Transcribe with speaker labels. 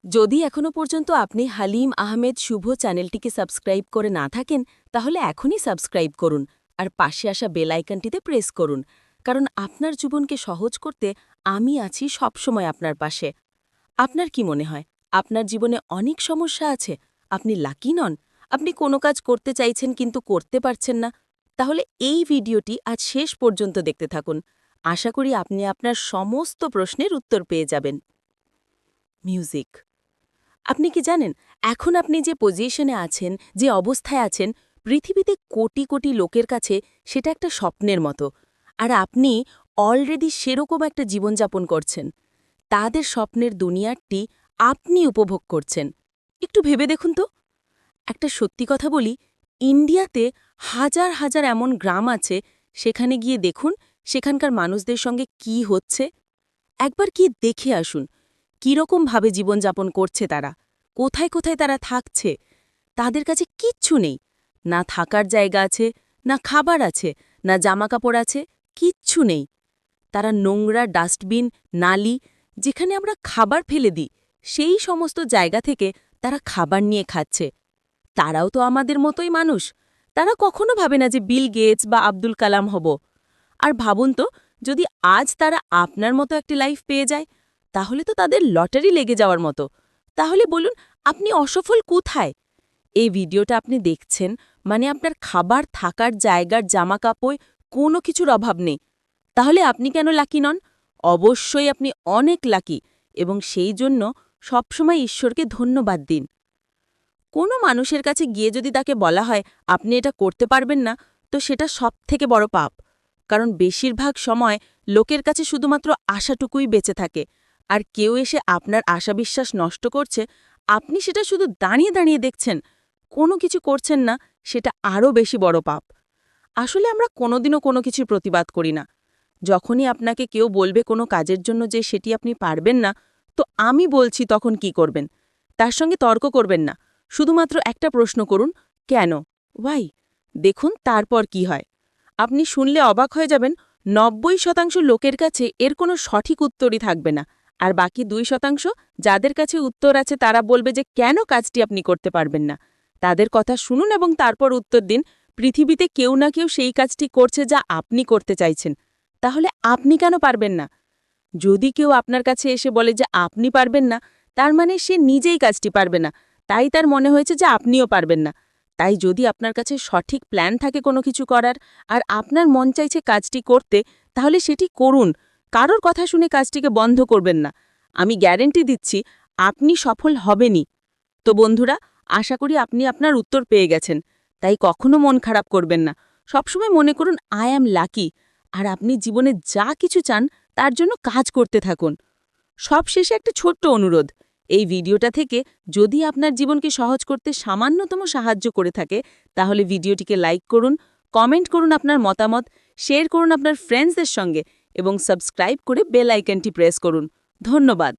Speaker 1: যদি এখনও পর্যন্ত আপনি হালিম আহমেদ শুভ চ্যানেলটিকে সাবস্ক্রাইব করে না থাকেন তাহলে এখনই সাবস্ক্রাইব করুন আর পাশে আসা বেল আইকনটিতে প্রেস করুন, কারণ আপনার জীবনকে সহজ করতে আমি আছি সবসময় আপনার পাশে। আপনার কি মনে হয় আপনার জীবনে অনেক সমস্যা আছে? আপনি লাকি নন? আপনি কোনো কাজ করতে চাইছেন কিন্তু করতে পারছেন না? তাহলে এই ভিডিওটি আজ শেষ পর্যন্ত দেখতে থাকুন। আশা করি আপনি আপনার সমস্ত প্রশ্নের উত্তর পেয়ে যাবেন। মিউজিক। আপনি কি জানেন এখন আপনি যে পজিশনে আছেন, যে অবস্থায় আছেন, পৃথিবীতে কোটি কোটি লোকের কাছে সেটা একটা স্বপ্নের মতো। আর আপনি অলরেডি সেরকম একটা জীবনযাপন করছেন। তাদের স্বপ্নের দুনিয়াটি আপনি উপভোগ করছেন। একটু ভেবে দেখুন তো। একটা সত্যি কথা বলি, ইন্ডিয়াতে হাজার হাজার এমন গ্রাম আছে, সেখানে গিয়ে দেখুন সেখানকার মানুষদের সঙ্গে কি হচ্ছে। একবার কি দেখে আসুন কীরকমভাবে জীবনযাপন করছে তারা, কোথায় কোথায় তারা থাকছে। তাদের কাছে কিচ্ছু নেই, না থাকার জায়গা আছে, না খাবার আছে, না জামাকাপড় আছে, কিচ্ছু নেই। তারা নোংরা ডাস্টবিন, নালি, যেখানে আমরা খাবার ফেলে দিই, সেই সমস্ত জায়গা থেকে তারা খাবার নিয়ে খাচ্ছে। তারাও তো আমাদের মতোই মানুষ। তারা কখনো ভাবে না যে বিল গেটস বা আব্দুল কালাম হব। আর ভাবুন তো, যদি আজ তারা আপনার মতো একটি লাইফ পেয়ে যায়, তাহলে তো তাদের লটারি লেগে যাওয়ার মতো। তাহলে বলুন, আপনি অসফল কোথায়? এই ভিডিওটা আপনি দেখছেন মানে আপনার খাবার, থাকার জায়গার, জামাকাপড় কোনো কিছুর অভাব নেই। তাহলে আপনি কেন লাকি নন? অবশ্যই আপনি অনেক লাকি, এবং সেই জন্য সবসময় ঈশ্বরকে ধন্যবাদ দিন। কোনো মানুষের কাছে গিয়ে যদি তাকে বলা হয় আপনি এটা করতে পারবেন না, তো সেটা সবথেকে বড় পাপ। কারণ বেশিরভাগ সময় লোকের কাছে শুধুমাত্র আশাটুকুই বেঁচে থাকে, আর কেউ এসে আপনার আশা বিশ্বাস নষ্ট করছে, আপনি সেটা শুধু দাঁড়িয়ে দাঁড়িয়ে দেখছেন, কোনো কিছু করছেন না, সেটা আরও বেশি বড় পাপ। আসলে আমরা কোনোদিনও কোনো কিছুর প্রতিবাদ করি না। যখনই আপনাকে কেউ বলবে কোনো কাজের জন্য যে সেটি আপনি পারবেন না, তো আমি বলছি তখন কি করবেন? তার সঙ্গে তর্ক করবেন না। শুধুমাত্র একটা প্রশ্ন করুন, কেন? ওয়াই? দেখুন তারপর কি হয়। আপনি শুনলে অবাক হয়ে যাবেন, ৯০% লোকের কাছে এর কোনো সঠিক উত্তরই থাকবে না। আর বাকি ২% যাদের কাছে উত্তর আছে তারা বলবে যে কেন কাজটি আপনি করতে পারবেন না। তাদের কথা শুনুন এবং তারপর উত্তর দিন। পৃথিবীতে কেউ না কেউ সেই কাজটি করছে যা আপনি করতে চাইছেন। তাহলে আপনি কেন পারবেন না? যদি কেউ আপনার কাছে এসে বলে যে আপনি পারবেন না, তার মানে সে নিজেই কাজটি পারবে না, তাই তার মনে হয়েছে যে আপনিও পারবেন না। তাই যদি আপনার কাছে সঠিক প্ল্যান থাকে কোনো কিছু করার, আর আপনার মন চাইছে কাজটি করতে, তাহলে সেটি করুন। কারোর কথা শুনে কাজটিকে বন্ধ করবেন না। আমি গ্যারেন্টি দিচ্ছি আপনি সফল হবেনই। তো বন্ধুরা, আশা করি আপনি আপনার উত্তর পেয়ে গেছেন। তাই কখনো মন খারাপ করবেন না। সবসময় মনে করুন আই অ্যাম লাকি। আর আপনি জীবনে যা কিছু চান তার জন্য কাজ করতে থাকুন। সবশেষে একটা ছোট্ট অনুরোধ, এই ভিডিওটা থেকে যদি আপনার জীবনকে সহজ করতে সামান্যতম সাহায্য করে থাকে, তাহলে ভিডিওটিকে লাইক করুন, কমেন্ট করুন আপনার মতামত, শেয়ার করুন আপনার ফ্রেন্ডসদের সঙ্গে এবং সাবস্ক্রাইব করে বেল আইকনটি প্রেস করুন। ধন্যবাদ।